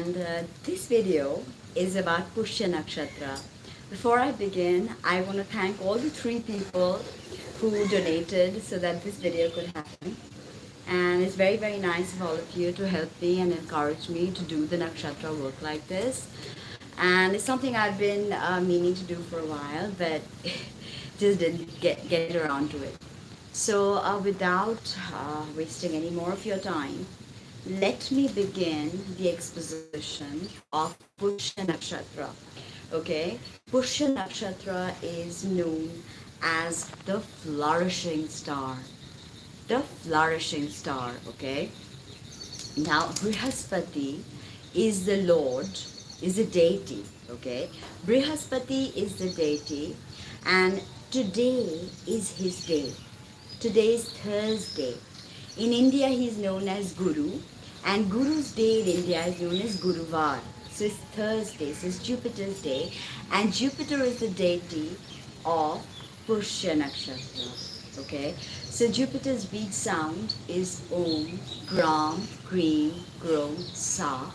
and this video is about Pushya Nakshatra. Before I begin, I want to thank all the three people who donated so that this video could happen. And it's very, very nice of all of you to help me and encourage me to do the Nakshatra work like this. And it's something I've been meaning to do for a while, but just didn't get around to it. So without wasting any more of your time, let me begin the exposition of Pushya Nakshatra. Okay, Pushya Nakshatra is known as the flourishing star. The flourishing star, okay? Now, Brihaspati is the Lord, is a deity, okay? Brihaspati is the deity, and today is his day. Today is Thursday. In India, he is known as Guru, and Guru's day in India is known as Guruvar. So it's Thursday, so it's Jupiter's day, and Jupiter is the deity of Pushya Nakshatra. Okay, so Jupiter's beat sound is Om, Gram, Krim, Grom, Sa,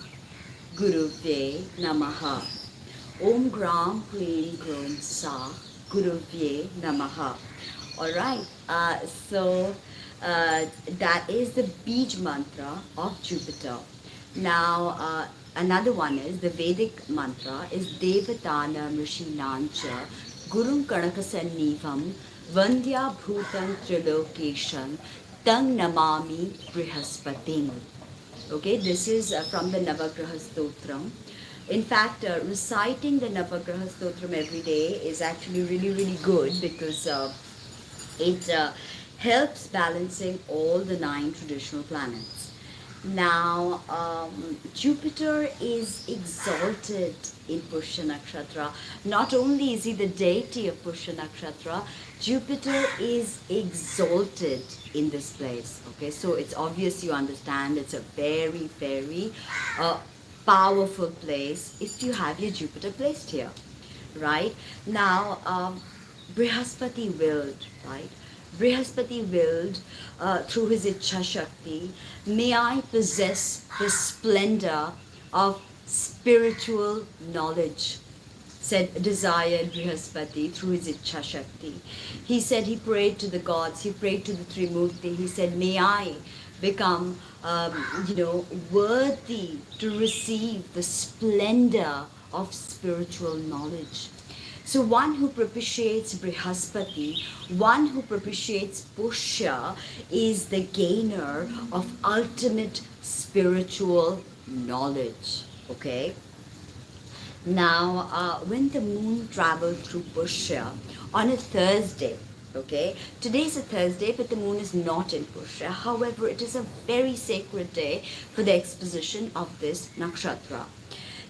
Guruvye Namaha. Om Gram, Krim, Grom, Sa, Guruvye Namaha. Alright, that is the Bij mantra of Jupiter. Now, another one is the Vedic mantra is Devatana Mrishinancha Gurum Kanakasannivam Vandya Bhutam Trilokeshan Tang Namami Brihaspatim. Okay, this is from the Navagraha Stotram. In fact, reciting the Navagraha Stotram every day is actually really, really good because it helps balancing all the 9 traditional planets. Now, Jupiter is exalted in Pushya Nakshatra. Not only is he the deity of Pushya Nakshatra, Jupiter is exalted in this place. Okay, so it's obvious you understand it's a very, very powerful place if you have your Jupiter placed here, right? Now, Brihaspati willed, right? Brihaspati willed through his Ichha Shakti, may I possess the splendor of spiritual knowledge, said desired Brihaspati through his Ichha Shakti. He said he prayed to the gods, he prayed to the Trimurti, he said, may I become, worthy to receive the splendor of spiritual knowledge. So one who propitiates Brihaspati, one who propitiates Pushya is the gainer of ultimate spiritual knowledge. Okay? Now, when the moon travels through Pushya on a Thursday, okay, today is a Thursday, but the moon is not in Pushya. However, it is a very sacred day for the exposition of this nakshatra.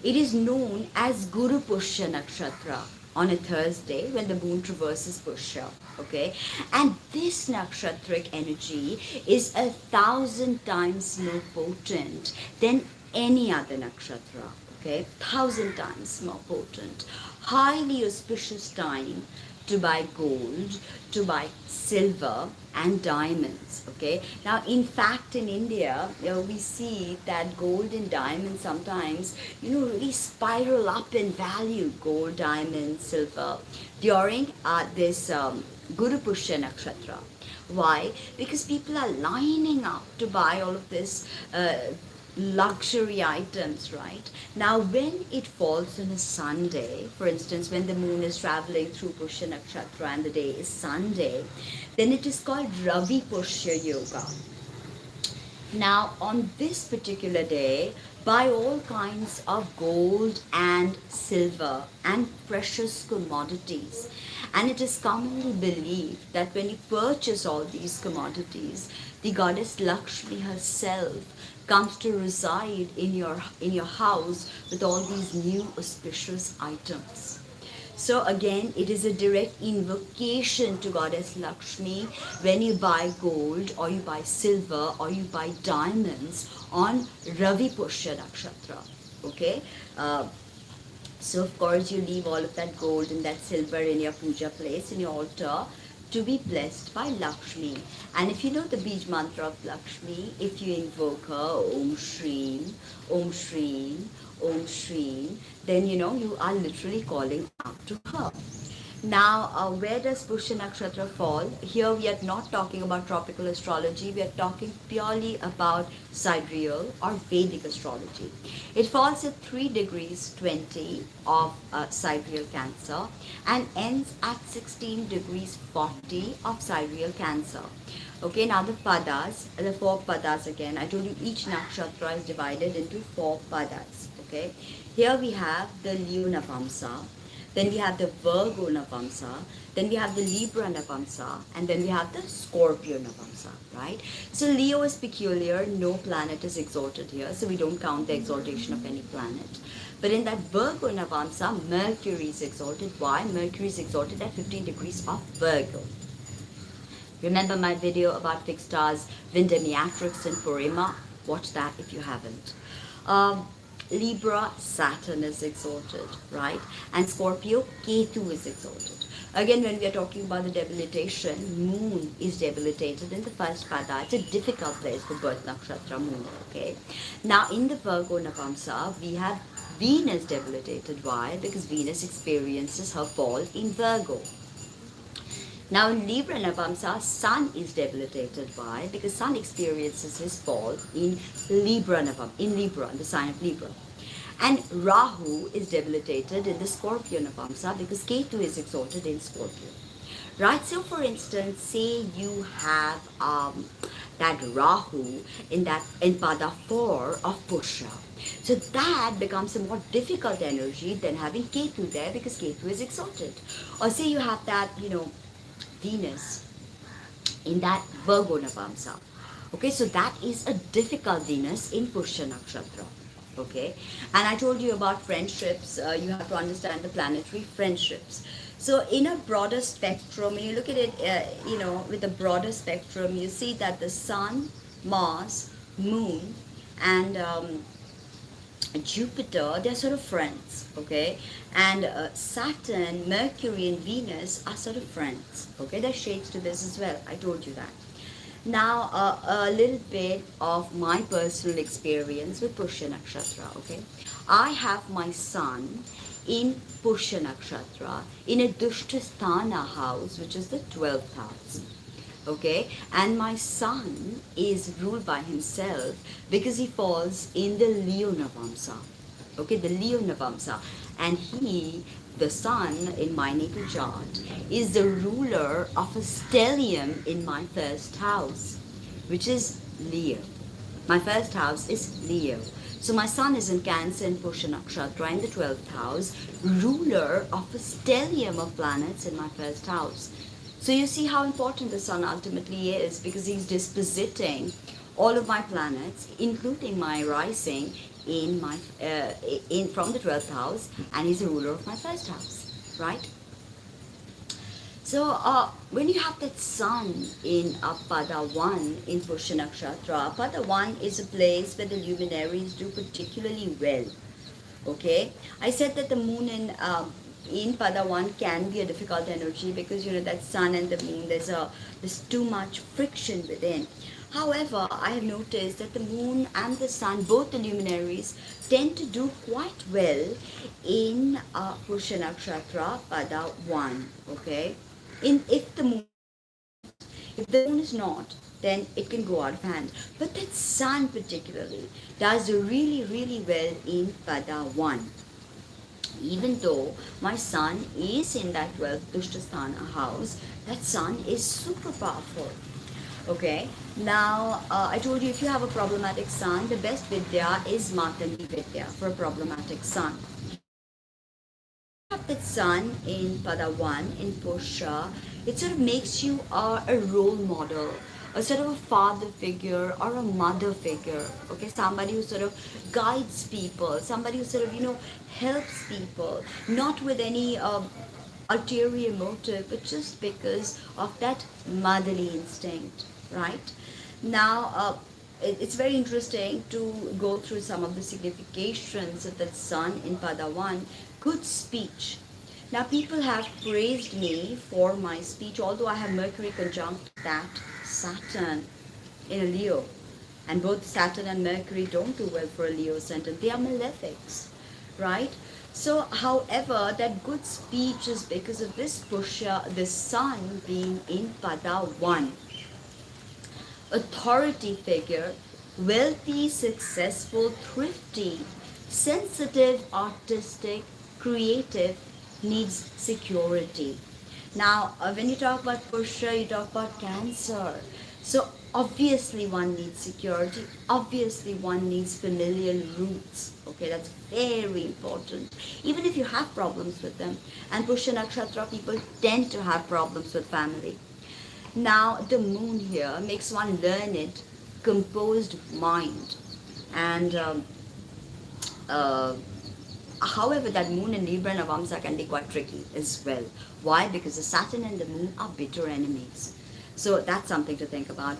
It is known as Guru Pushya Nakshatra on a Thursday when the moon traverses Pushya, okay? And this nakshatric energy is 1,000 times more potent than any other nakshatra, okay? 1,000 times more potent. Highly auspicious time to buy gold, to buy silver and diamonds, okay? Now, in fact, in India, we see that gold and diamonds sometimes, really spiral up in value, gold, diamonds, silver, during this Guru Pushya Nakshatra. Why? Because people are lining up to buy all of this luxury items, right? Now, when it falls on a Sunday, for instance, when the moon is traveling through Pushya Nakshatra and the day is Sunday, then it is called Ravi Pushya Yoga. Now, on this particular day, buy all kinds of gold and silver and precious commodities. And it is commonly believed that when you purchase all these commodities, the goddess Lakshmi herself comes to reside in your house with all these new auspicious items. So again, it is a direct invocation to Goddess Lakshmi when you buy gold or you buy silver or you buy diamonds on Ravi Pushya Nakshatra. Okay? So of course you leave all of that gold and that silver in your puja place, in your altar, to be blessed by Lakshmi. And if you know the Bij mantra of Lakshmi, if you invoke her, Om Shreem, Om Shreem, Om Shri, then you are literally calling out to her. Now, where does Pushya Nakshatra fall? Here we are not talking about tropical astrology, we are talking purely about sidereal or Vedic astrology. It falls at 3 degrees 20 of sidereal Cancer and ends at 16 degrees 40 of sidereal Cancer. Okay, now the 4 padas again. I told you each nakshatra is divided into 4 padas. Okay, here we have the Leo Navamsa, then we have the Virgo Navamsa, then we have the Libra Navamsa, and then we have the Scorpio Navamsa, right? So Leo is peculiar, no planet is exalted here, so we don't count the exaltation of any planet. But in that Virgo Navamsa, Mercury is exalted. Why? Mercury is exalted at 15 degrees of Virgo. Remember my video about fixed stars, Vindemiatrix and Purima? Watch that if you haven't. Libra, Saturn is exalted, right? And Scorpio, Ketu is exalted. Again, when we are talking about the debilitation, Moon is debilitated in the first pada. It's a difficult place for birth nakshatra Moon, okay? Now, in the Virgo Navamsa, we have Venus debilitated. Why? Because Venus experiences her fall in Virgo. Now in Libra Navamsa, Sun is debilitated. Why? Because Sun experiences his fall in Libra, the sign of Libra. And Rahu is debilitated in the Scorpio Navamsa because Ketu is exalted in Scorpio. Right, so for instance, say you have that Rahu in pada 4 of Pushya. So that becomes a more difficult energy than having Ketu there because Ketu is exalted. Or say you have that, Venus in that Virgo Navamsa. Okay, so that is a difficult Venus in Pushya Nakshatra. Okay, and I told you about friendships. You have to understand the planetary friendships. So in a broader spectrum, when you look at it, with a broader spectrum, you see that the Sun, Mars, Moon, and Jupiter, they're sort of friends, okay? And Saturn, Mercury, and Venus are sort of friends, okay? There's shades to this as well. I told you that. Now, a little bit of my personal experience with Pushya Nakshatra, okay? I have my Sun in Pushya Nakshatra in a Dushtasthana house, which is the 12th house. Okay, and my Sun is ruled by himself because he falls in the Leo Navamsa. Okay, the Leo Navamsa, and the Sun in my natal chart, is the ruler of a stellium in my first house, which is Leo. My first house is Leo. So my Sun is in Cancer in Pushya Nakshatra in the 12th house, ruler of a stellium of planets in my first house. So you see how important the Sun ultimately is because he's dispositing all of my planets, including my rising, from the 12th house, and he's the ruler of my first house, right? So when you have that Sun in pada 1 in Pushya Nakshatra, pada 1 is a place where the luminaries do particularly well. Okay, I said that the Moon in pada 1 can be a difficult energy because that Sun and the Moon, there's too much friction within. However, I have noticed that the Moon and the Sun, both the luminaries, tend to do quite well in Pushya Nakshatra pada 1. Okay, if the Moon is not, then it can go out of hand. But that Sun particularly does really, really well in pada 1. Even though my Sun is in that 12th Dushtasthana house, that Sun is super powerful. Okay, now I told you if you have a problematic Sun, the best Vidya is Matandi Vidya for a problematic Sun. Have that Sun in pada 1 in Pushya, it sort of makes you a role model, a sort of a father figure or a mother figure, okay, somebody who sort of guides people, somebody who sort of helps people, not with any ulterior motive, but just because of that motherly instinct, right? Now it's very interesting to go through some of the significations of that Sun in pada 1. Good speech. Now people have praised me for my speech, although I have Mercury conjunct that Saturn in a Leo. And both Saturn and Mercury don't do well for a Leo ascendant. They are malefics, right? So, however, that good speech is because of this Pushya, the sun being in Pada 1. Authority figure, wealthy, successful, thrifty, sensitive, artistic, creative, needs security. Now, when you talk about Pushya, you talk about Cancer. So, obviously, one needs security. Obviously, one needs familial roots. Okay, that's very important. Even if you have problems with them. And Pushya Nakshatra people tend to have problems with family. Now, the moon here makes one learned, composed mind. And uh, however, that moon in Libra and Navamsa can be quite tricky as well. Why? Because the Saturn and the moon are bitter enemies. So that's something to think about.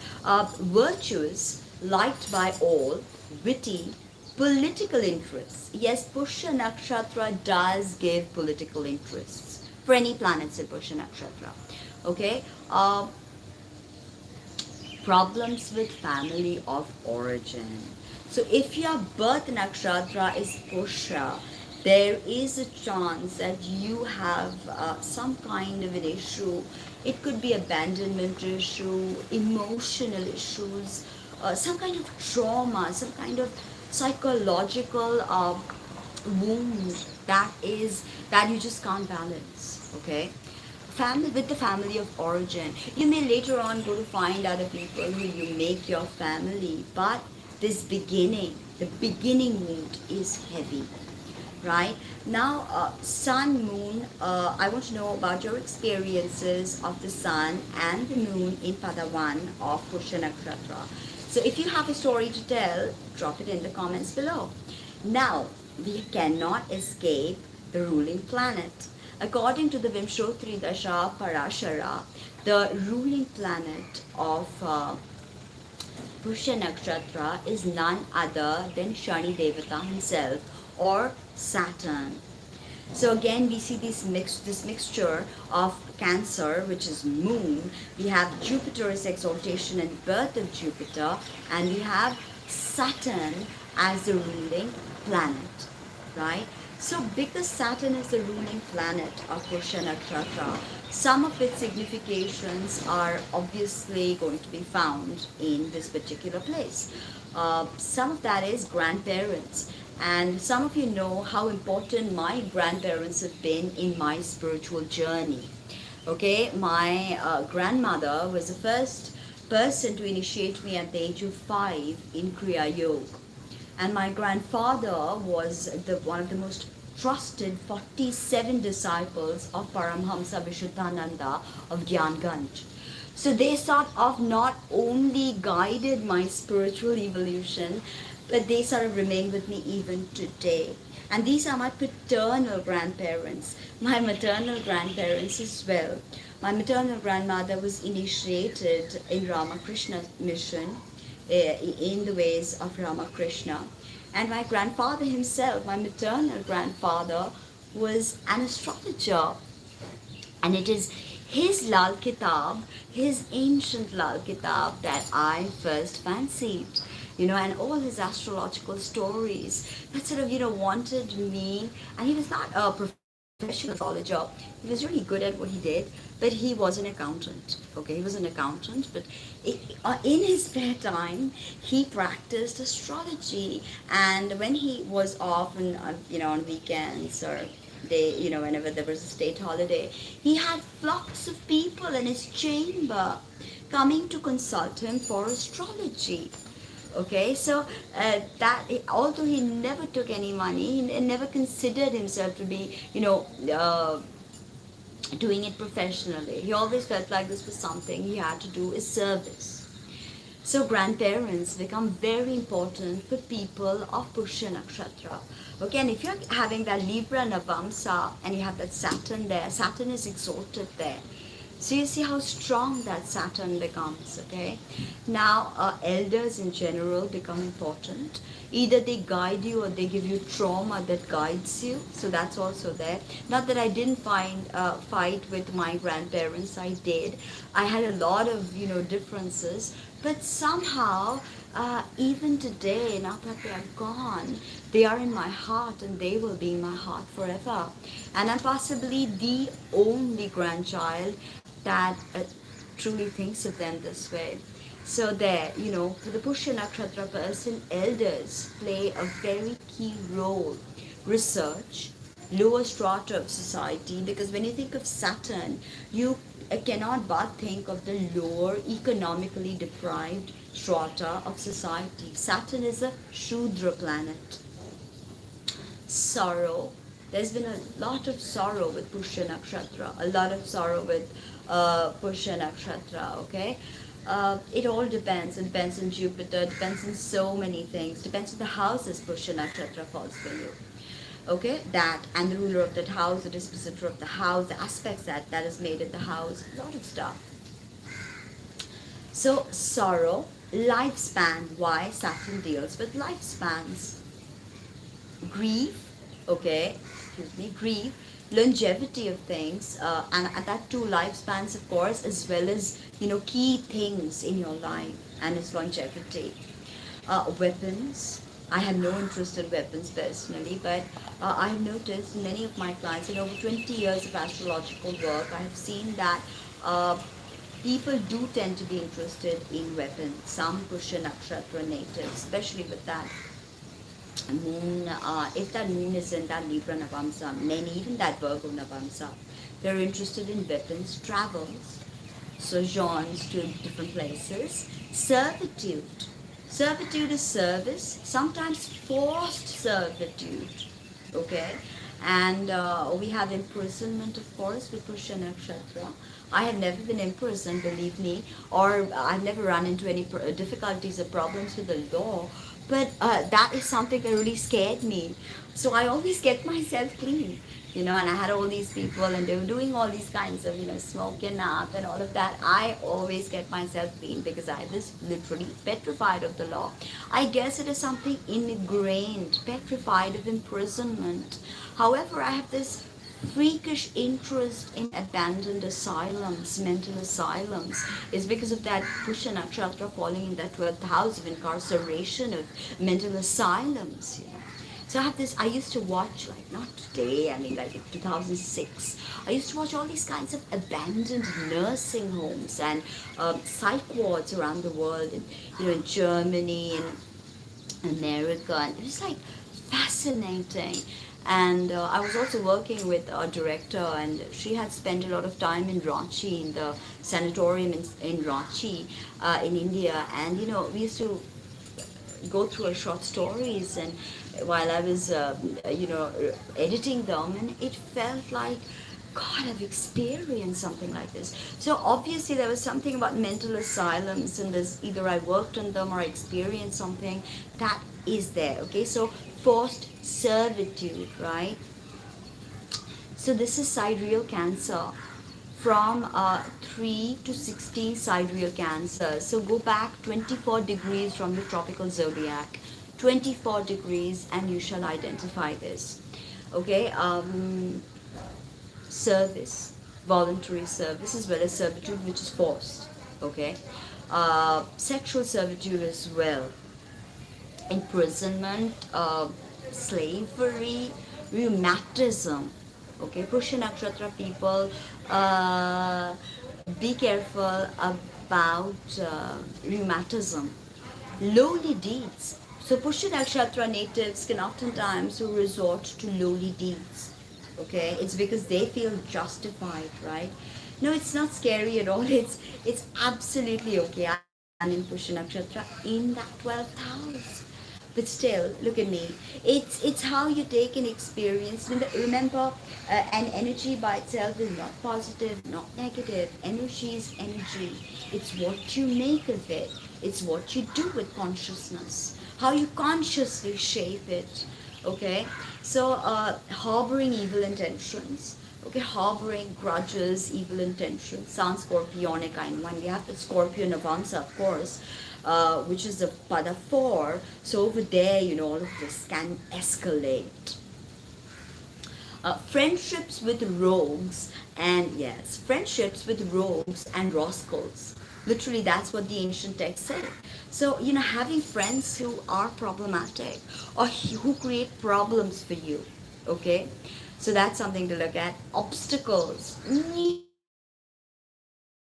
Virtuous, liked by all, witty, political interests. Yes, Pushya Nakshatra does give political interests for any planets in Pushya Nakshatra. Okay? Problems with family of origin. So if your birth nakshatra is Pushya, there is a chance that you have some kind of an issue. It could be abandonment issue, emotional issues, some kind of trauma, some kind of psychological wound that you just can't balance. Okay, family with the family of origin. You may later on go to find other people who you make your family, but this the beginning wound is heavy. Right now, sun, moon. I want to know about your experiences of the sun and the moon in Padawan of Pushya Nakshatra. So, if you have a story to tell, drop it in the comments below. Now, we cannot escape the ruling planet. According to the Vimshotri Dasha Parashara, the ruling planet of Pushya Nakshatra is none other than Shani Devata himself, or Saturn. So again, we see this mixture of Cancer, which is moon. We have Jupiter's exaltation and birth of Jupiter, and we have Saturn as the ruling planet, right? So because Saturn is the ruling planet of Pushya Nakshatra, some of its significations are obviously going to be found in this particular place. Some of that is grandparents. And some of you know how important my grandparents have been in my spiritual journey. Okay, my grandmother was the first person to initiate me at the age of 5 in Kriya Yoga. And my grandfather was one of the most trusted 47 disciples of Paramhamsa Vishuddhananda of Gyanganj. So they sort of not only guided my spiritual evolution, but they sort of remain with me even today. And these are my paternal grandparents, my maternal grandparents as well. My maternal grandmother was initiated in Ramakrishna mission, in the ways of Ramakrishna. And my grandfather himself, my maternal grandfather, was an astrologer. And it is his Lal Kitab, his ancient Lal Kitab, that I first fancied. And all his astrological stories that sort of, wanted me. And he was not a professional astrologer. He was really good at what he did, but he was an accountant. Okay, he was an accountant, but in his spare time, he practiced astrology. And when he was off, and on weekends or whenever there was a state holiday, he had flocks of people in his chamber coming to consult him for astrology. Okay, so that although he never took any money, he never considered himself to be, doing it professionally. He always felt like this was something he had to do as service. So grandparents become very important for people of Pushya Nakshatra. Okay, and if you're having that Libra Navamsa and you have that Saturn there, Saturn is exalted there. So you see how strong that Saturn becomes, okay? Now, elders in general become important. Either they guide you or they give you trauma that guides you. So that's also there. Not that I didn't fight with my grandparents. I did. I had a lot of, differences. But somehow Even today, now that they are gone, they are in my heart and they will be in my heart forever. And I'm possibly the only grandchild that truly thinks of them this way. So there, for the Pushya Nakshatra person, elders play a very key role. Research, lower strata of society, because when you think of Saturn, you cannot but think of the lower, economically deprived strata of society. Saturn is a Shudra planet. Sorrow. There's been a lot of sorrow with Pushya Nakshatra, a lot of sorrow with Pushya Nakshatra, okay? It all depends. It depends on Jupiter, depends on so many things, depends on the houses Pushya Nakshatra falls for you. Okay, that and the ruler of that house, the dispositor of the house, the aspects that is made in the house, a lot of stuff. So sorrow, lifespan. Why? Saturn deals with lifespans. Grief, okay, excuse me, grief, longevity of things, and that too, lifespans, of course, as well as key things in your life and its longevity. Weapons. I have no interest in weapons personally, but I've noticed in many of my clients in over 20 years of astrological work, I have seen that people do tend to be interested in weapons. Some Pushya Nakshatra natives, especially with that moon, if that moon is in that Libra Navamsa, many, even that Virgo Navamsa, they're interested in weapons, travels, sojourns to different places, servitude. Servitude is service, sometimes forced servitude, okay? And we have imprisonment, of course, with Pushya Nakshatra. I have never been imprisoned, believe me, or I've never run into any difficulties or problems with the law, but that is something that really scared me. So I always get myself clean, and I had all these people and they were doing all these kinds of, smoking up and all of that. I always get myself clean because I was literally petrified of the law. I guess it is something ingrained, petrified of imprisonment. However, I have this freakish interest in abandoned asylums, mental asylums, is because of that Pushya Nakshatra falling in that 12th house of incarceration of mental asylums. So I have this, I used to watch, like not today, I mean like in 2006, I used to watch all these kinds of abandoned nursing homes and psych wards around the world, in Germany and America, and it was like fascinating. And I was also working with a director, and she had spent a lot of time in Ranchi, in the sanatorium in Ranchi, in India. And we used to go through her short stories, and while I was, editing them, and it felt like, God, I've experienced something like this. So obviously there was something about mental asylums, and there's either I worked on them or I experienced something that is there. Okay, so forced servitude, right? So this is sidereal Cancer, from 3 to 16 sidereal Cancer. So go back 24 degrees from the tropical zodiac, 24 degrees, and you shall identify this. Okay, service, voluntary service, as well as servitude, which is forced. Okay, sexual servitude as well, imprisonment, slavery, rheumatism. Okay, Pushya Nakshatra people, be careful about rheumatism. Lowly deeds. So Pushya Nakshatra natives can oftentimes resort to lowly deeds. Okay, it's because they feel justified, right? No, it's not scary at all. It's absolutely okay. I'm in Pushya Nakshatra in that 12th house. But still, look at me. It's how you take an experience. Remember, an energy by itself is not positive, not negative. Energy is energy. It's what you make of it. It's what you do with consciousness. How you consciously shape it. Okay? So, harboring evil intentions. Okay, harboring grudges, evil intentions. Sounds scorpionic, I know. And we have the Scorpio Navamsa, of course, which is the Pada 4. So over there, all of this can escalate. Friendships with rogues and rascals. Literally, that's what the ancient texts say. So, having friends who are problematic or who create problems for you, okay? So that's something to look at. Obstacles,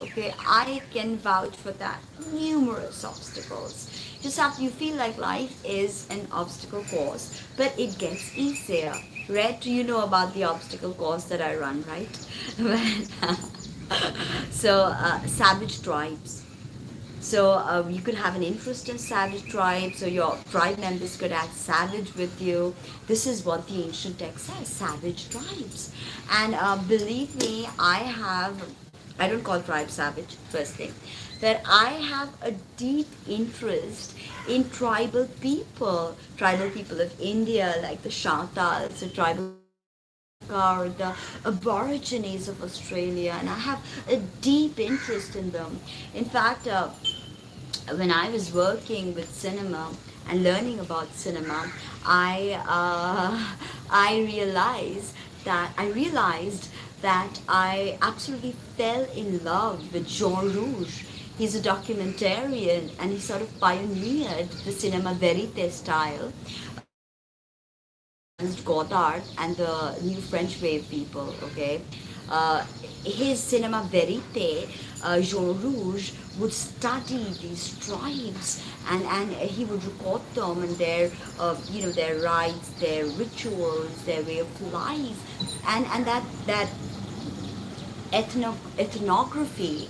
okay, I can vouch for that. Numerous obstacles. Just after you feel like life is an obstacle course, but it gets easier. Right? You know about the obstacle course that I run, right? So, savage tribes. So you could have an interest in savage tribes, so your tribe members could act savage with you. This is what the ancient text says, savage tribes. And believe me, I don't call tribes savage, first thing, that I have a deep interest in tribal people of India, like the Shantals, the tribal or the Aborigines of Australia, and I have a deep interest in them. In fact, when I was working with cinema and learning about cinema, I realized that I absolutely fell in love with Jean Rouge. He's a documentarian and he sort of pioneered the cinema verite style. Godard and the new French wave people, okay? Uh, his cinema verite, Jean Rouge, would study these tribes and he would record them and their rites, their rituals, their way of life, and that ethnography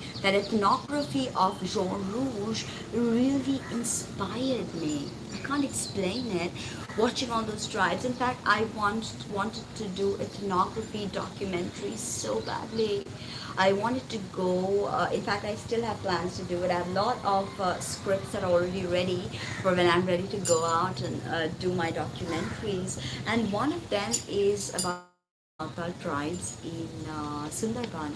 of Jean Rouge really inspired me. I can't explain it. Watching all those tribes. In fact, I wanted to do ethnography documentaries so badly. I wanted to go. In fact, I still have plans to do it. I have a lot of scripts that are already ready for when I'm ready to go out and do my documentaries. And one of them is about Santal tribes in Sundarban.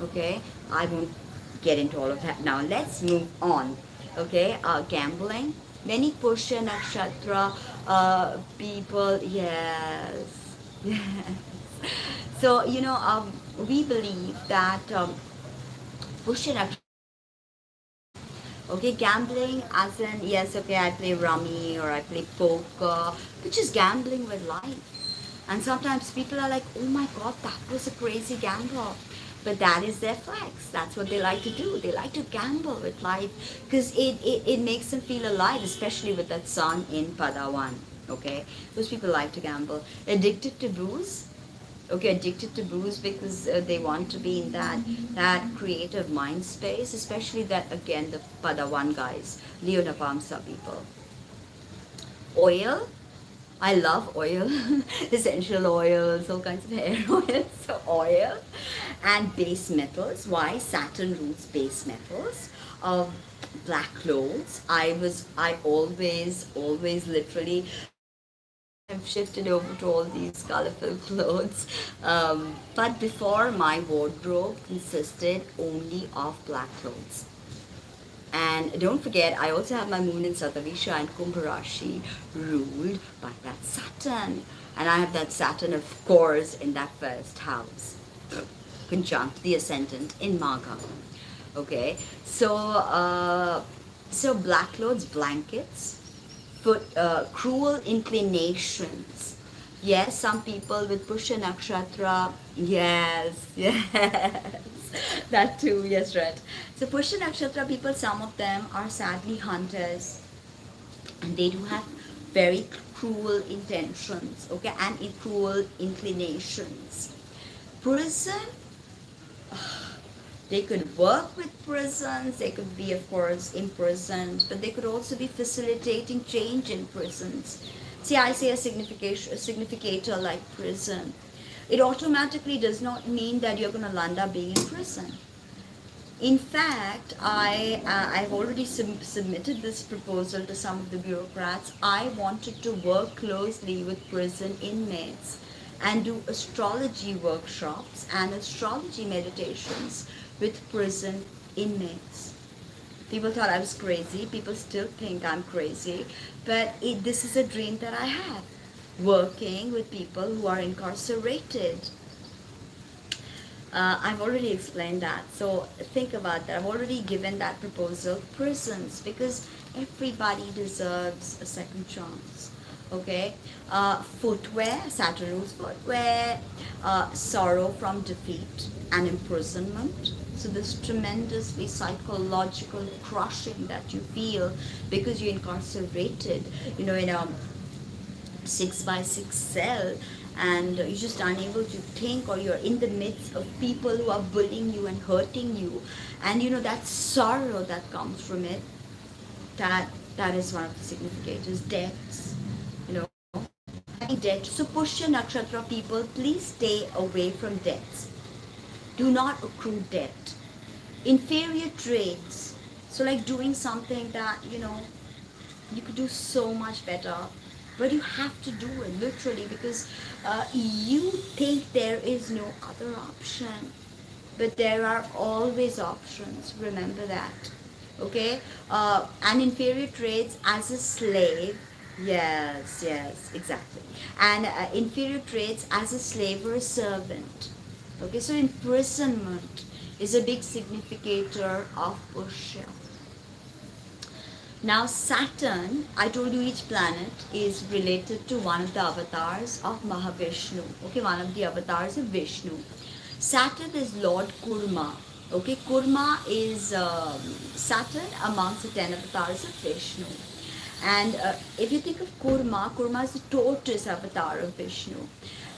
Okay, I won't get into all of that now. Let's move on. Okay, gambling. Many Pushya Nakshatra people, yes, yes. So, we believe that Pushya Nakshatra. Okay, gambling as in, yes, okay, I play rummy or I play poker, which is gambling with life. And sometimes people are like, oh my god, that was a crazy gambler. But that is their flex. That's what they like to do. They like to gamble with life because it makes them feel alive, especially with that song in Padawan. Okay? Those people like to gamble. Addicted to booze. Okay, addicted to booze because they want to be in that creative mind space, especially that, again, the Padawan guys, Leo Napamsa people. Oil, I love oil, essential oils, all kinds of hair oils, so oil, and base metals. Why? Saturn rules base metals. Black clothes. I always literally have shifted over to all these colorful clothes. But before, my wardrobe consisted only of black clothes. And don't forget, I also have my moon in Satavisha and Kumbh Rashi ruled by that Saturn. And I have that Saturn, of course, in that first house, conjunct the ascendant in Magha. Okay, so black clothes, blankets, cruel inclinations. Yes, some people with Pushya Nakshatra, yes, yes, that too, yes, right. So Pushya Nakshatra people, some of them are sadly hunters and they do have very cruel intentions, okay, and cruel inclinations. Prison, they could work with prisons, they could be, of course, imprisoned, but they could also be facilitating change in prisons. See, I say a significator like prison. It automatically does not mean that you're going to land up being in prison. In fact, I've already submitted this proposal to some of the bureaucrats. I wanted to work closely with prison inmates and do astrology workshops and astrology meditations with prison inmates. People thought I was crazy. People still think I'm crazy. But this is a dream that I have, working with people who are incarcerated. I've already explained that. So think about that. I've already given that proposal. Prisons, because everybody deserves a second chance. Okay. Footwear, Saturn rules footwear, sorrow from defeat and imprisonment. So this tremendously psychological crushing that you feel because you're incarcerated, in a 6 by 6 cell, and you're just unable to think, or you're in the midst of people who are bullying you and hurting you, and that sorrow that comes from it, that is one of the significators. Debts, having debt. So Pushya Nakshatra people, please stay away from debts. Do not accrue debt. Inferior traits, so like doing something that you could do so much better, but you have to do it literally because you think there is no other option, but there are always options. Remember that. Okay. And inferior traits as a slave. Yes, exactly. And inferior traits as a slave or a servant. Okay, so imprisonment is a big significator of Pushya. Now Saturn, I told you each planet is related to one of the avatars of Mahavishnu. Okay, one of the avatars of Vishnu. Saturn is Lord Kurma. Okay, Kurma is Saturn amongst the 10 avatars of Vishnu. And if you think of Kurma, Kurma is the tortoise avatar of Vishnu.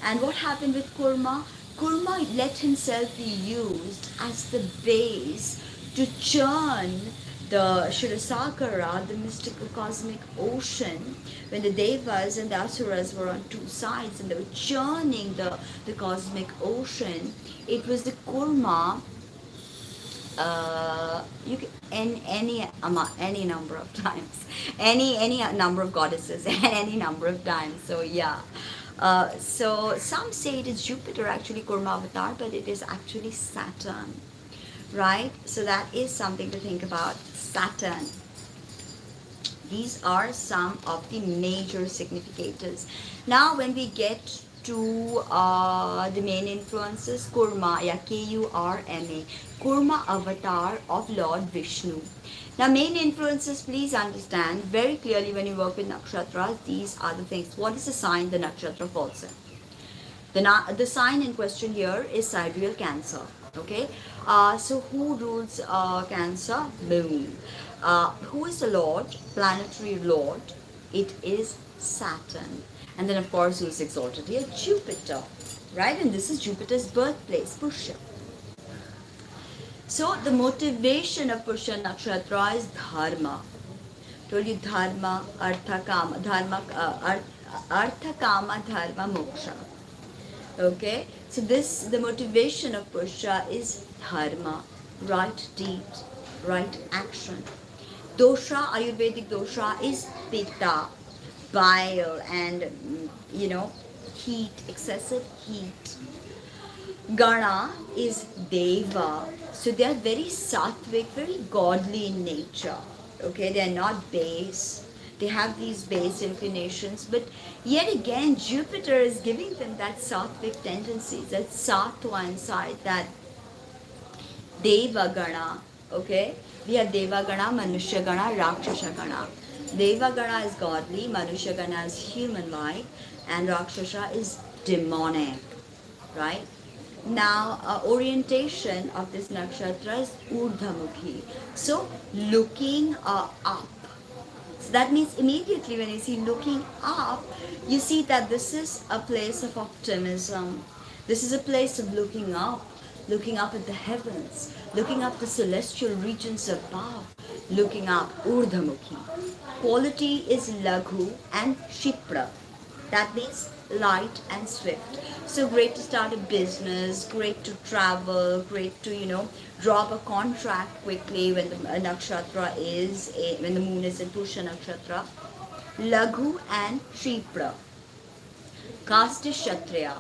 And what happened with Kurma? Kurma let himself be used as the base to churn the Shirasakara, the mystical cosmic ocean, when the Devas and the Asuras were on two sides and they were churning the cosmic ocean. It was the Kurma, you can any number of times, any number of goddesses, and any number of times. So yeah. So some say it is Jupiter actually Kurma avatar, but it is actually Saturn, right? So that is something to think about. Saturn. These are some of the major significators. Now when we get to the main influences, Kurma, yeah, Kurma, Kurma avatar of Lord Vishnu. Now main influences, please understand very clearly when you work with nakshatras, these are the things. What is the sign the nakshatra falls in? The sign in question here is sidereal Cancer. Okay, so who rules Cancer? Moon. Who is the Lord? Planetary Lord. It is Saturn. And then of course who is exalted here? Jupiter. Right? And this is Jupiter's birthplace, Pushya. So the motivation of Pushya Nakshatra is Dharma. Told you Dharma, Artha, Kama, Dharma, Artha, Kama, Dharma, Moksha. Okay, so the motivation of Pushya is Dharma, right deeds, right action. Dosha, Ayurvedic dosha is Pitta, bile, and heat, excessive heat. Gana is Deva, so they are very sattvic, very godly in nature. Okay, they are not base. They have these base inclinations, but yet again, Jupiter is giving them that sattvic tendencies, that sattva inside, that Deva Gana. Okay, we have Deva Gana, Manushya Gana, Rakshasa Gana. Deva Gana is godly, Manushya Gana is human-like, and Rakshasa is demonic, right? Now, orientation of this nakshatra is Urdhamukhi. So, looking up. So that means immediately when you see looking up, you see that this is a place of optimism. This is a place of looking up at the heavens, looking up the celestial regions above, looking up, Urdhamukhi. Quality is Laghu and Shipra. That means light and swift. So great to start a business, great to travel, great to, drop a contract quickly when the nakshatra when the moon is in Pushya nakshatra. Laghu and Shipra. Caste is Kshatriya.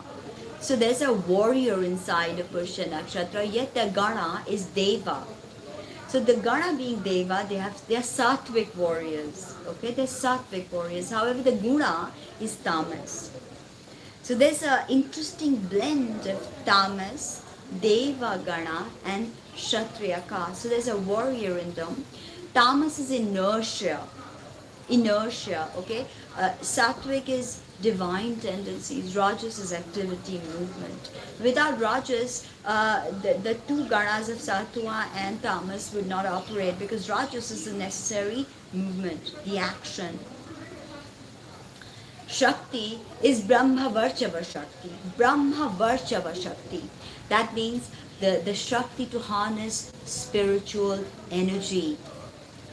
So there's a warrior inside of Pushya nakshatra, yet the Gana is Deva. So the Gana being Deva, they are sattvic warriors. Okay, they're sattvic warriors. However, the Guna is Tamas. So there's an interesting blend of tamas, Deva Gana, and Kshatriya caste. So there's a warrior in them. Tamas is inertia, okay? Sattvic is divine tendencies, Rajas is activity, movement. Without Rajas, the two ganas of Sattva and Tamas would not operate, because Rajas is the necessary movement, the action. Shakti is Brahma Varchava Shakti. Brahma Varchava Shakti. That means the Shakti to harness spiritual energy.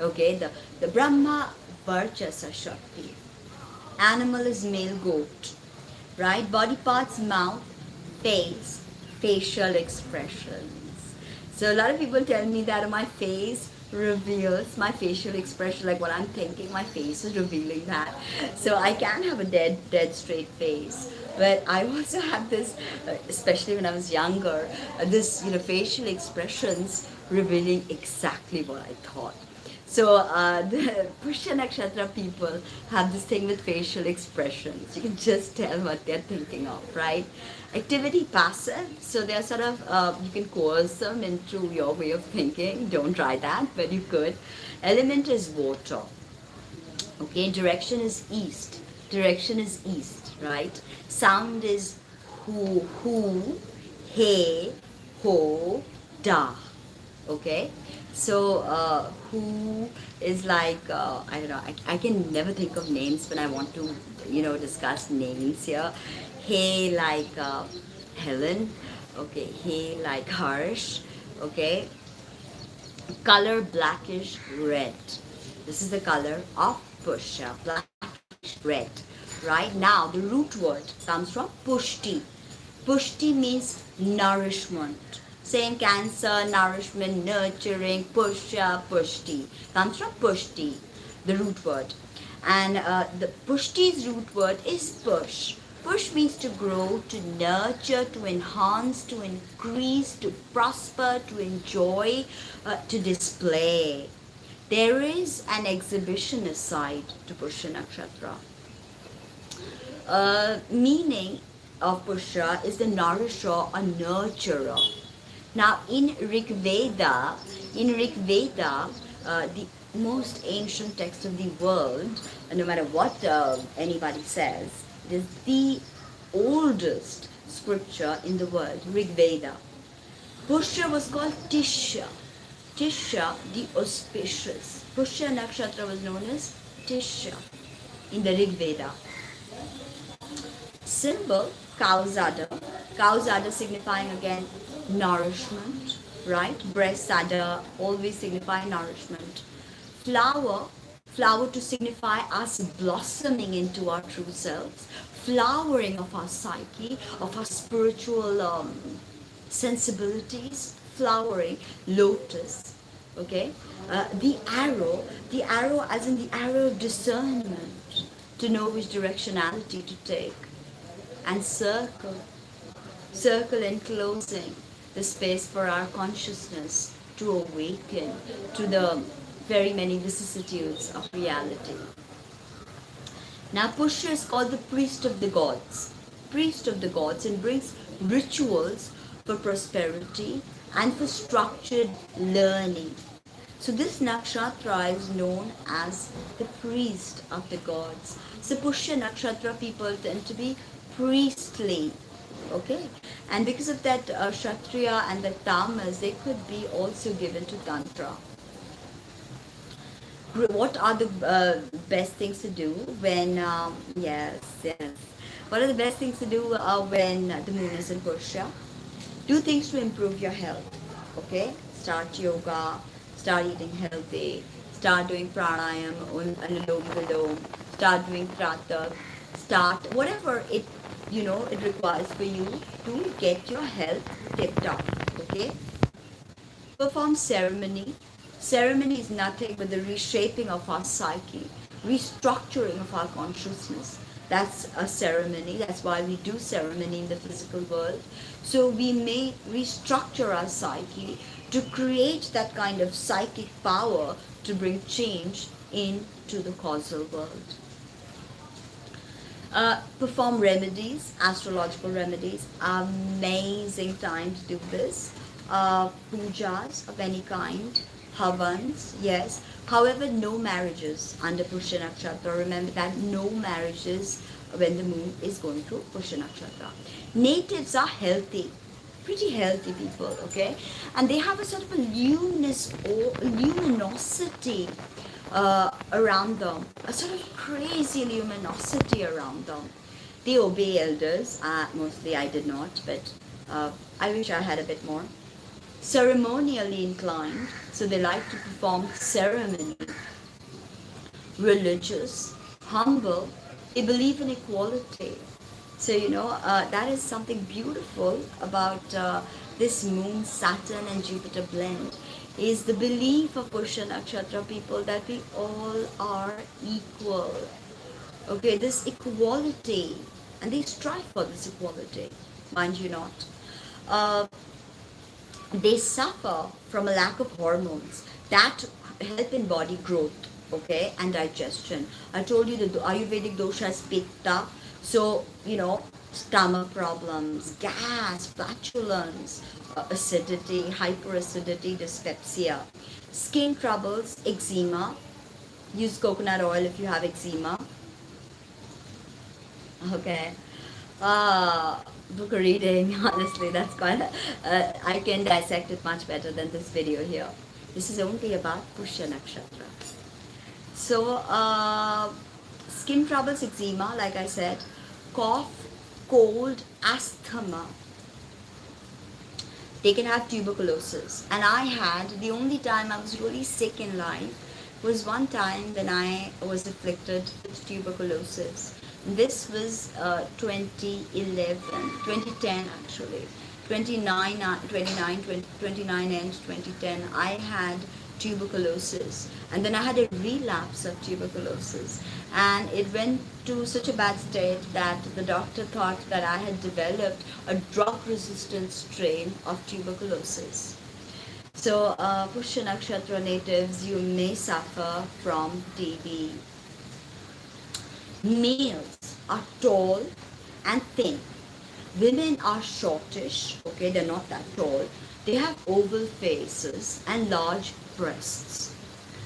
Okay, the Brahma Varchasa Shakti. Animal is male goat. Right? Body parts, mouth, face, facial expressions. So a lot of people tell me that my face reveals my facial expression, like what I'm thinking, my face is revealing that. So I can have a dead straight face. But I also have this, especially when I was younger, this, facial expressions revealing exactly what I thought. So the Pushya Nakshatra people have this thing with facial expressions. You can just tell what they're thinking of, right? Activity passive, so they're sort of, you can coerce them into your way of thinking. Don't try that, but you could. Element is water. Okay, direction is east. Direction is east, right? Sound is who, he, ho, da. Okay, so who is like, I don't know, I can never think of names when I want to, discuss names here. Hey, like Helen. Okay, hey, like Harsh. Okay, color blackish red. This is the color of Pushya, blackish red. Right now, the root word comes from Pushti. Pushti means nourishment. Same Cancer, nourishment, nurturing, Pushya, Pushti. Comes from Pushti, the root word. And the Pushti's root word is push. Push means to grow, to nurture, to enhance, to increase, to prosper, to enjoy, to display. There is an exhibitionist side to Pushya Nakshatra. Meaning of Pushya is the nourisher or nurturer. Now in Rig Veda, the most ancient text of the world, no matter what anybody says, it is the oldest scripture in the world, Rig Veda. Pushya was called Tishya. Tishya, the auspicious. Pushya Nakshatra was known as Tishya in the Rig Veda. Symbol, cow's udder. Cow's udder signifying again nourishment, right? Breast udder always signify nourishment. Flower to signify us blossoming into our true selves, flowering of our psyche, of our spiritual sensibilities, flowering. Lotus, okay? The arrow as in the arrow of discernment, to know which directionality to take. And circle enclosing the space for our consciousness to awaken to the very many vicissitudes of reality. Now Pushya is called the priest of the gods. Priest of the gods, and brings rituals for prosperity and for structured learning. So this nakshatra is known as the priest of the gods. So Pushya nakshatra people tend to be priestly, okay? And because of that Kshatriya and the Tamas, they could be also given to Tantra. What are the best things to do when, what are the best things to do when the moon is in Pushya? Do things to improve your health, okay? Start yoga, start eating healthy, start doing pranayam, anulom vilom, start doing pratak, start whatever it requires for you to get your health tipped up, okay? Perform ceremony. Ceremony is nothing but the reshaping of our psyche, restructuring of our consciousness. That's a ceremony. That's why we do ceremony in the physical world. So we may restructure our psyche to create that kind of psychic power to bring change into the causal world. Perform remedies, astrological remedies. Amazing time to do this. Pujas of any kind, havans, yes. However, no marriages under Pushya Nakshatra. Remember that no marriages when the moon is going through Pushya Nakshatra. Natives are healthy, pretty healthy people, okay? And they have a sort of a luminous or luminosity around them, a sort of crazy luminosity around them. They obey elders. Mostly I did not, but I wish I had a bit more. Ceremonially inclined, so they like to perform ceremony. Religious, humble, they believe in equality. So, that is something beautiful about this moon, Saturn, and Jupiter blend, is the belief of Pushya Nakshatra people that we all are equal. Okay, this equality, and they strive for this equality, mind you not. Uh, they suffer from a lack of hormones that help in body growth, okay, and digestion. I told you that the Ayurvedic dosha is pitta, so stomach problems, gas, flatulence, acidity, hyperacidity, dyspepsia, skin troubles, eczema. Use coconut oil if you have eczema. Okay. Book reading, honestly, that's quite, I can dissect it much better than this video here. This is only about Pushya Nakshatra. So, skin troubles, eczema, like I said, cough, cold, asthma. They can have tuberculosis. And the only time I was really sick in life was one time when I was afflicted with tuberculosis. This was 2011, 2010 actually. 29 and 2010, I had tuberculosis. And then I had a relapse of tuberculosis. And it went to such a bad state that the doctor thought that I had developed a drug-resistant strain of tuberculosis. So, Pushya Nakshatra natives, you may suffer from TB. Males are tall and thin. Women are shortish, okay, they're not that tall. They have oval faces and large breasts.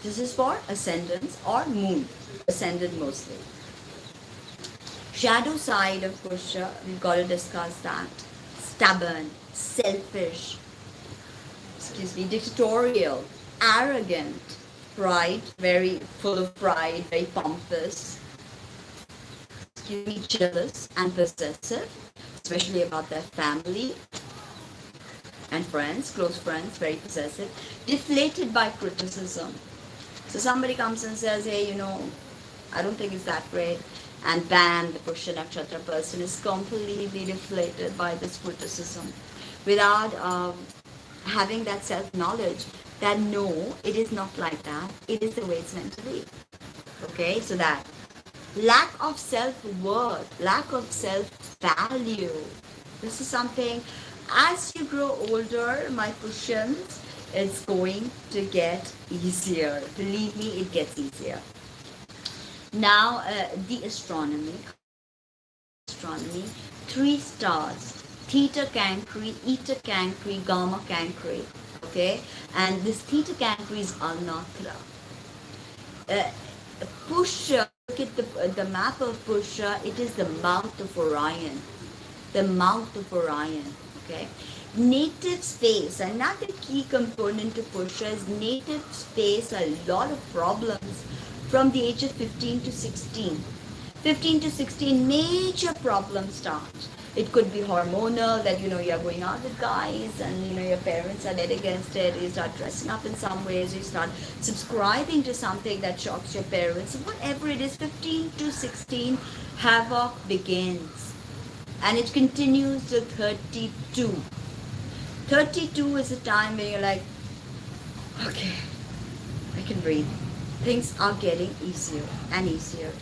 This is for ascendants or moon, ascendant mostly. Shadow side of Pushya, we've got to discuss that. Stubborn, selfish, dictatorial, arrogant, pride, very full of pride, very pompous, jealous and possessive, especially about their family and friends, close friends, very possessive, deflated by criticism. So somebody comes and says, hey, I don't think it's that great, and bam, the Pushya Nakshatra person is completely deflated by this criticism without having that self-knowledge that no, it is not like that, it is the way it's meant to be. Okay, so that lack of self-worth, lack of self-value. This is something, as you grow older, my Pushyans, it's going to get easier. Believe me, it gets easier. Now, the astronomy, 3 stars, Theta Cancri, Eta Cancri, Gamma Cancri, okay? And this Theta Cancri is Al-Natra. Pushya, look at the map of Pushya, it is the mouth of Orion. The mouth of Orion, okay? Natives face, another key component to Pushya is natives face a lot of problems from the age of 15 to 16. 15 to 16, major problems start. It could be hormonal, that you're going out with guys and your parents are dead against it. You start dressing up in some ways, you start subscribing to something that shocks your parents. Whatever it is, 15 to 16, havoc begins. And it continues to 32. 32 is a time where you're like, okay, I can breathe. Things are getting easier and easier.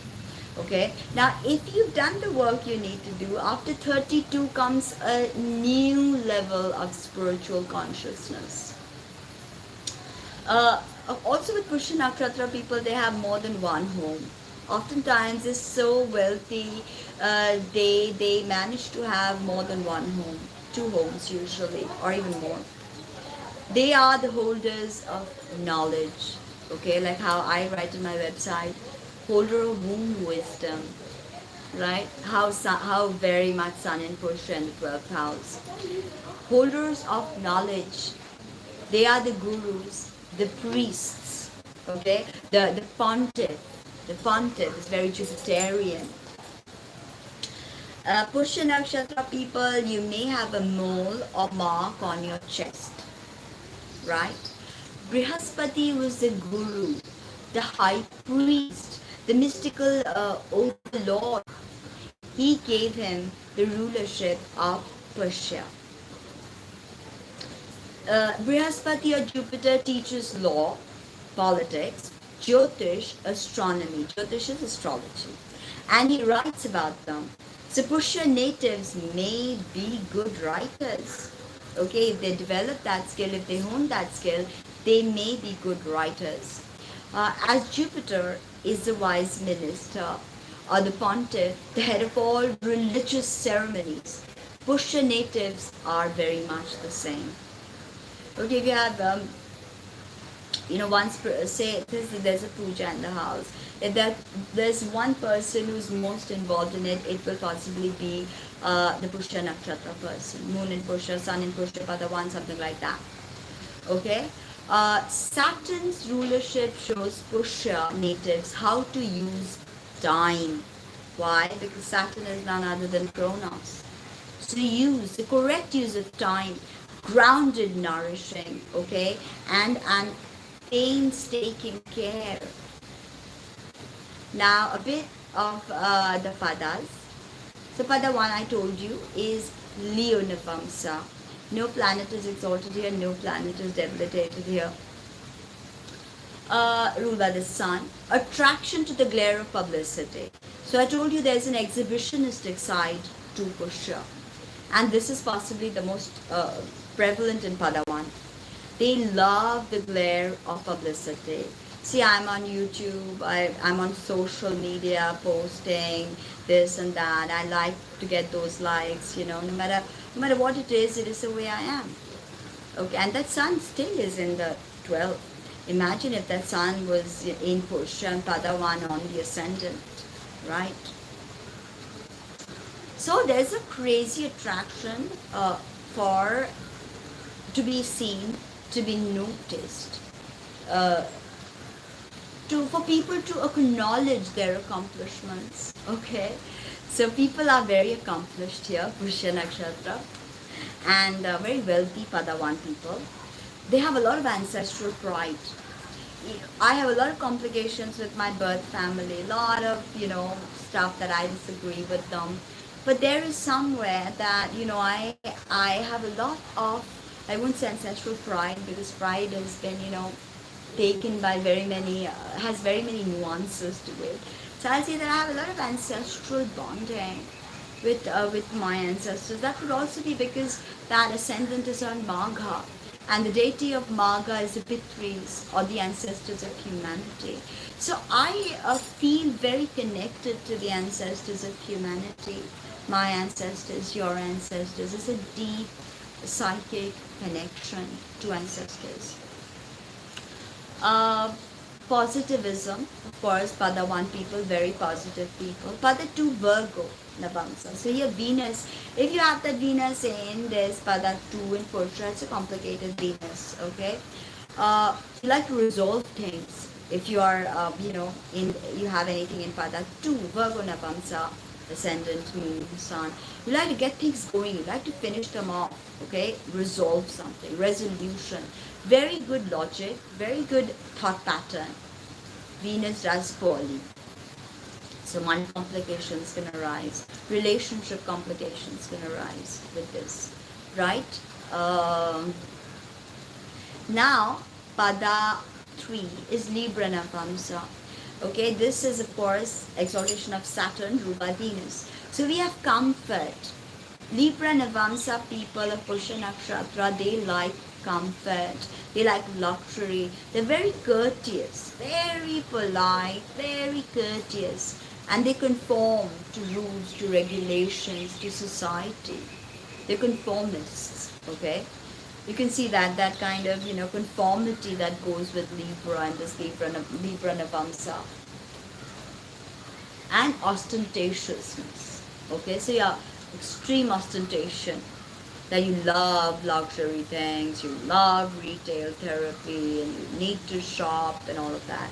Okay, now if you've done the work you need to do, after 32 comes a new level of spiritual consciousness. Also with Pushya Nakshatra people, they have more than one home. Oftentimes is so wealthy, they manage to have more than one home, two homes usually, or even more. They are the holders of knowledge. Okay, like how I write in my website, holder of womb wisdom, right? How very much sun in Pushya in the 12th house. Holders of knowledge. They are the gurus, the priests, okay? The pontiff. The pontiff is very Jupiterian. Pushya Nakshatra people, you may have a mole or mark on your chest, right? Brihaspati was the guru, the high priest, the mystical overlord. He gave him the rulership of Pushya. Brihaspati or Jupiter teaches law, politics, Jyotish, astronomy. Jyotish is astrology. And he writes about them. So Pushya natives may be good writers. Okay, if they develop that skill, if they hone that skill, they may be good writers. As Jupiter is the wise minister or the pontiff, the head of all religious ceremonies, Pushya natives are very much the same. Okay, if you have, once say there's a puja in the house. If there's one person who's most involved in it, it will possibly be the Pushya Nakshatra person. Moon in Pushya, Sun in Pushya, Pada 1, something like that. Okay? Saturn's rulership shows Pushya natives how to use time. Why? Because Saturn is none other than Kronos. So use the correct use of time, grounded nourishing, okay, and painstaking care. Now a bit of the padas. So pada 1 I told you is Leo Navamsa. No planet is exalted here, no planet is debilitated here. Ruled by the sun. Attraction to the glare of publicity. So I told you there's an exhibitionistic side to Pushya. And this is possibly the most prevalent in Pada 1. They love the glare of publicity. See, I'm on YouTube, I'm on social media posting this and that. I like to get those likes, no matter what it is the way I am. Okay, and that sun still is in the 12th. Imagine if that sun was in Pushya and Pada 1 on the ascendant, right? So there's a crazy attraction to be seen, to be noticed, for people to acknowledge their accomplishments. Okay, so people are very accomplished here, Pushya Nakshatra, and very wealthy Pada 1 people. They have a lot of ancestral pride. I have a lot of complications with my birth family, a lot of stuff that I disagree with them. But there is somewhere that, I have a lot of, I won't say ancestral pride, because pride has been, taken by has very many nuances to it. So I'll say that I have a lot of ancestral bonding with my ancestors. That could also be because that ascendant is on Magha. And the deity of Magha is the Pitris, or the ancestors of humanity. So I feel very connected to the ancestors of humanity. My ancestors, your ancestors. It's a deep psychic connection to ancestors. Positivism, of course, Pada 1 people, very positive people. Pada 2, Virgo, Navamsa. So here Venus, if you have that Venus in this Pada 2 in Pushya, it's a complicated Venus, okay? You like to resolve things. If you are, you have anything in Pada 2, Virgo Navamsa, ascendant, moon, sun. You like to get things going. You like to finish them off, okay? Resolve something, resolution. Very good logic, very good thought pattern. Venus does poorly. So money complications can arise. Relationship complications can arise with this, right? Now, Pada 3 is Libra Navamsa. Okay, this is of course exaltation of Saturn ruled by Venus. So we have comfort. Libra Navamsa people of Pushya Nakshatra, they like comfort, they like luxury, they're very courteous, very polite, very courteous, and they conform to rules, to regulations, to society. They're conformists, okay? You can see that kind of, conformity that goes with Libra and this Libra Navamsa. And ostentatiousness, okay? So yeah, extreme ostentation, that you love luxury things, you love retail therapy, and you need to shop and all of that.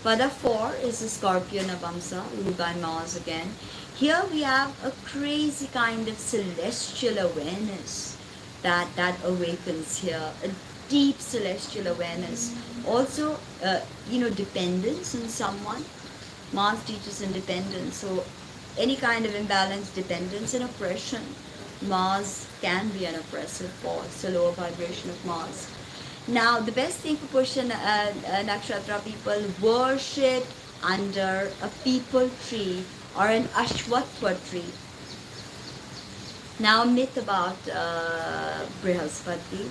Pada 4 is the Scorpio Navamsa, ruled by Mars again. Here we have a crazy kind of celestial awareness that awakens here, a deep celestial awareness. Also, dependence on someone. Mars teaches independence, so any kind of imbalance, dependence and oppression, Mars can be an oppressive force, the lower vibration of Mars. Now, the best thing for Pushya Nakshatra people, worship under a peepal tree or an Ashwatthwa tree. Now, myth about Brihaspati.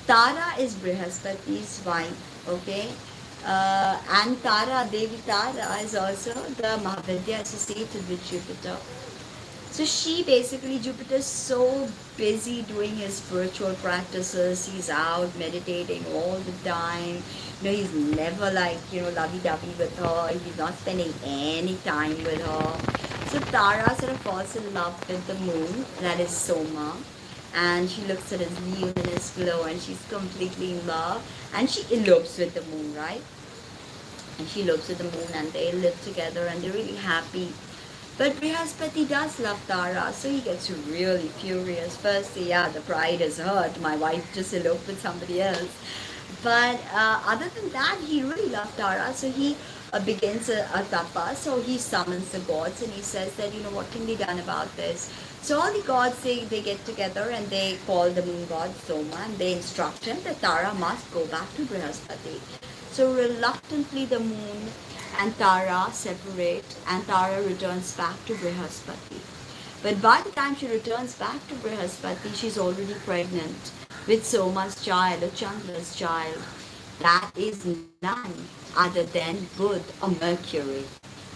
Tara is Brihaspati's wife, okay? And Tara, Devi Tara, is also the Mahavidya associated with Jupiter. So she basically, Jupiter is so busy doing his spiritual practices. He's out meditating all the time. He's never like, lovey-dovey with her. He's not spending any time with her. So Tara sort of falls in love with the moon, that is Soma. And she looks at his luminous glow and she's completely in love. And she elopes with the moon, right? And she elopes with the moon and they live together and they're really happy. But Brihaspati does love Tara, so he gets really furious. Firstly, yeah, the pride is hurt. My wife just eloped with somebody else. But other than that, he really loved Tara, so he begins a tapa. So he summons the gods and he says that, what can be done about this? So all the gods, they get together and they call the moon god Soma and they instruct him that Tara must go back to Brihaspati. So reluctantly the moon and Tara separate and Tara returns back to Brihaspati. But by the time she returns back to Brihaspati, she's already pregnant with Soma's child, or Chandra's child. That is none other than Buddha or Mercury.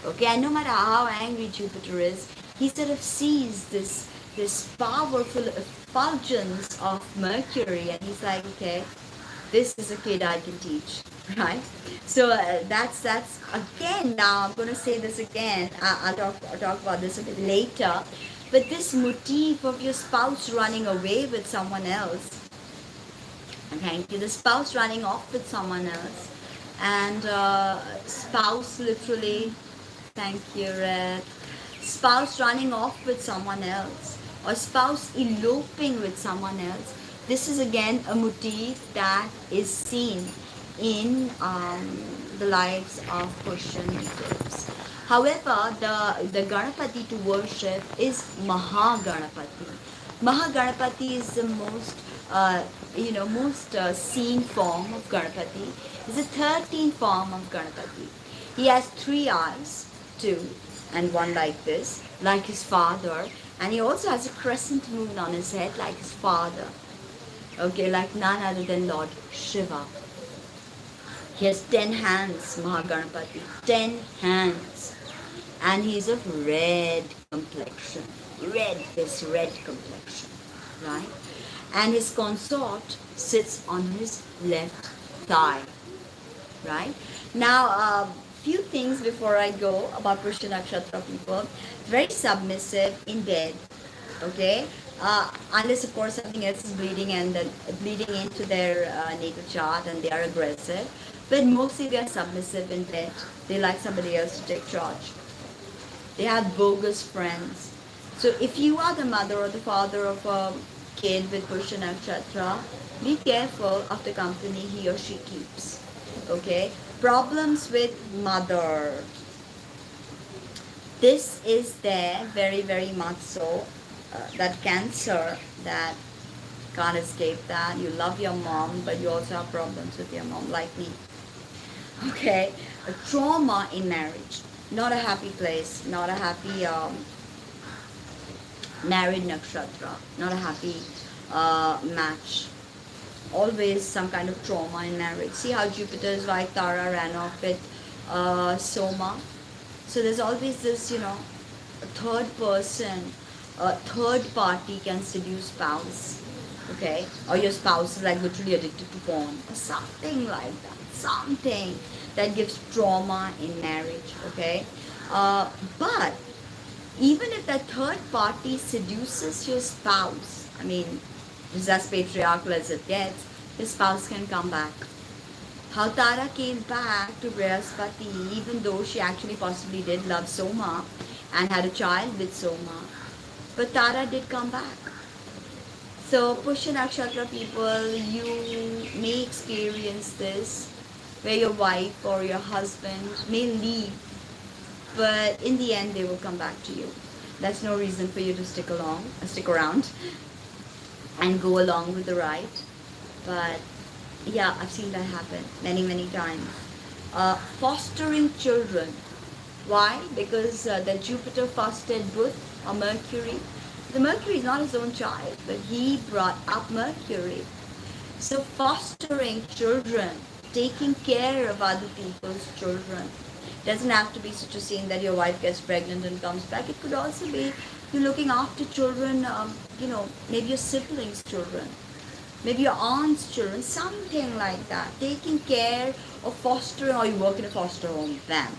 Okay, and no matter how angry Jupiter is, he sort of sees this powerful effulgence of Mercury and he's like, okay, this is a kid I can teach, right? So that's again, now I'm going to say this again, I'll talk about this a bit later, but this motif of your spouse running away with someone else, thank you, the spouse running off with someone else, and spouse literally, thank you, Red, spouse running off with someone else, or spouse eloping with someone else. This is again a motif that is seen in the lives of Pushya natives. However, the Ganapati to worship is Mahaganapati. Mahaganapati is the most seen form of Ganapati. It's the 13th form of Ganapati. He has 3 eyes, 2 and 1 like this, like his father, and he also has a crescent moon on his head like his father. Okay, like none other than Lord Shiva. He has 10 hands, Mahaganapati, 10 hands. And he's of red complexion, this red complexion, right? And his consort sits on his left thigh, right? Now, few things before I go about Pushya Nakshatra people. Very submissive in bed, okay? Unless of course something else is bleeding into their natal chart and they are aggressive, but mostly they are submissive in bed. They like somebody else to take charge. They have bogus friends. So if you are the mother or the father of a kid with Pushya Nakshatra, be careful of the company he or she keeps. Okay? Problems with mother. This is there very, very much so. That cancer, that can't escape that. You love your mom, but you also have problems with your mom, like me. Okay? A trauma in marriage. Not a happy place. Not a happy married nakshatra. Not a happy match. always some kind of trauma in marriage. See how Jupiter's wife Tara ran off with Soma. So there's always this, a third person, a third party can seduce spouse, okay? Or your spouse is like literally addicted to porn, or something like that. Something that gives trauma in marriage, okay? But even if that third party seduces your spouse, I mean, it's as patriarchal as it gets, your spouse can come back. How Tara came back to Brihaspati, even though she actually possibly did love Soma and had a child with Soma, but Tara did come back. So, Pushya Nakshatra people, you may experience this where your wife or your husband may leave, but in the end they will come back to you. That's no reason for you to stick around and go along with the ride. But yeah, I've seen that happen many, many times. Fostering children. Why? Because the Jupiter fostered Buddha or Mercury. The Mercury is not his own child, but he brought up Mercury. So fostering children, taking care of other people's children. Doesn't have to be such a scene that your wife gets pregnant and comes back. It could also be you looking after children, maybe your siblings' children, maybe your aunt's children, something like that. Taking care of fostering, or you work in a foster home, bam.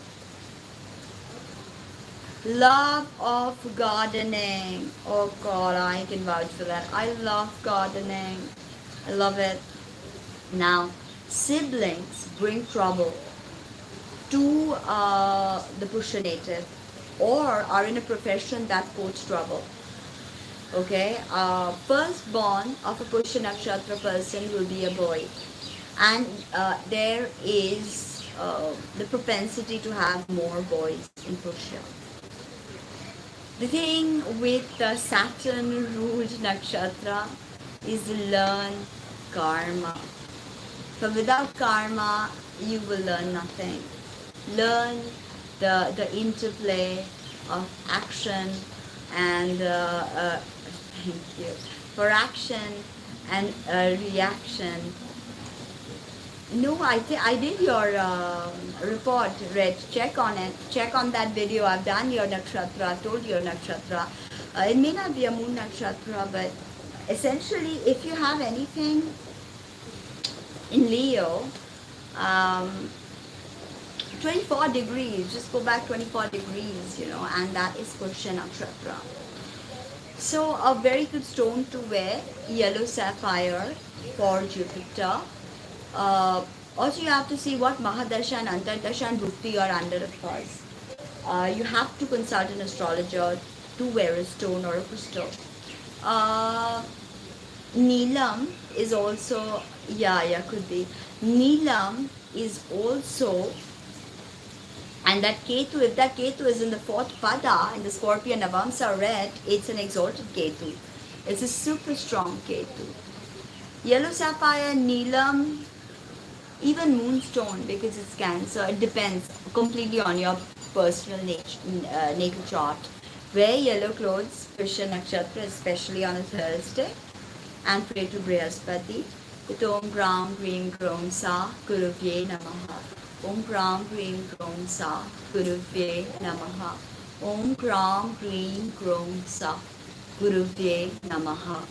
Love of gardening. Oh God, I can vouch for that. I love gardening. I love it. Now, siblings bring trouble to the Pushya native, or are in a profession that quotes trouble. Okay, firstborn of a Pushya Nakshatra person will be a boy, and there is the propensity to have more boys in Pushya. The thing with the Saturn ruled nakshatra is learn karma. For without karma, you will learn nothing. Learn the interplay of action and thank you, for action and reaction. No, I did your report, Red. Check on it. Check on that video. I've done your nakshatra, told your nakshatra. It may not be a moon nakshatra, but essentially, if you have anything in Leo, 24 degrees, just go back 24 degrees, and that is Pushya nakshatra. So a very good stone to wear, yellow sapphire for Jupiter. Also, you have to see what Mahadasha and Antardasha and Bhukti are under, of course. You have to consult an astrologer to wear a stone or a crystal. Neelam is also, could be. Neelam is also, and that Ketu, if that Ketu is in the fourth pada, in the Scorpio Navamsa red, it's an exalted Ketu. It's a super strong Ketu. Yellow sapphire, Neelam, even moonstone, because it's Cancer. It depends completely on your personal natal chart. Wear yellow clothes, Pushya Nakshatra, especially on a Thursday, and pray to Brihaspati. With Om Gram Greem Grom Sa Guruvye Namaha. Om Gram Greem Grom Sa Guruvye Namaha. Om Gram Greem Grom Sa Guruvye Namaha.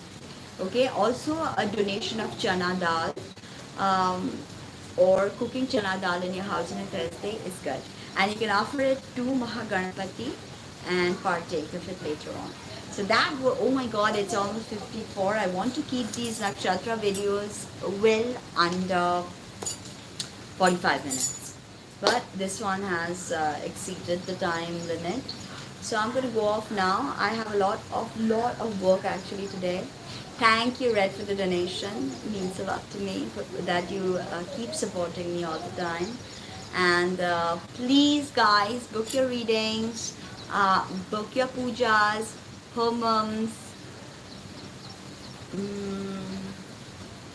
Okay, also a donation of chana dal or cooking chana dal in your house on a Thursday is good. And you can offer it to Mahaganapati and partake of it later on. So that, oh my God, it's almost 54. I want to keep these nakshatra videos well under 45 minutes. But this one has exceeded the time limit. So I'm going to go off now. I have a lot of work actually today. Thank you, Red, for the donation. It means a lot to me that you keep supporting me all the time. And please, guys, book your readings, book your pujas, homams.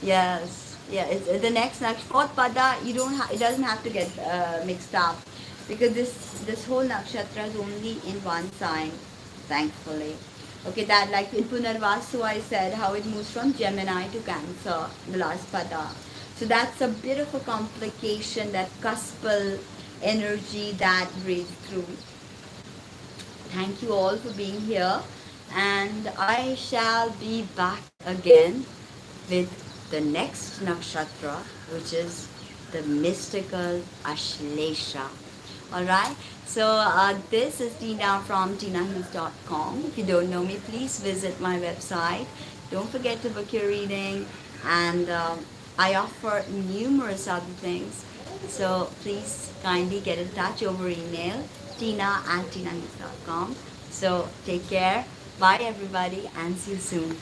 Yes, yeah. It's the next fourth pada. It doesn't have to get mixed up, because this whole nakshatra is only in one sign, thankfully. Okay, that like in Punarvasu I said how it moves from Gemini to Cancer, the last pada. So that's a bit of a complication, that cuspal energy that breathes through. Thank you all for being here, and I shall be back again with the next nakshatra, which is the mystical Ashlesha. Alright, so this is Tina from tinahills.com. If you don't know me, please visit my website. Don't forget to book your reading, and I offer numerous other things. So please kindly get in touch over email, tina@tinahills.com. So take care. Bye everybody, and see you soon.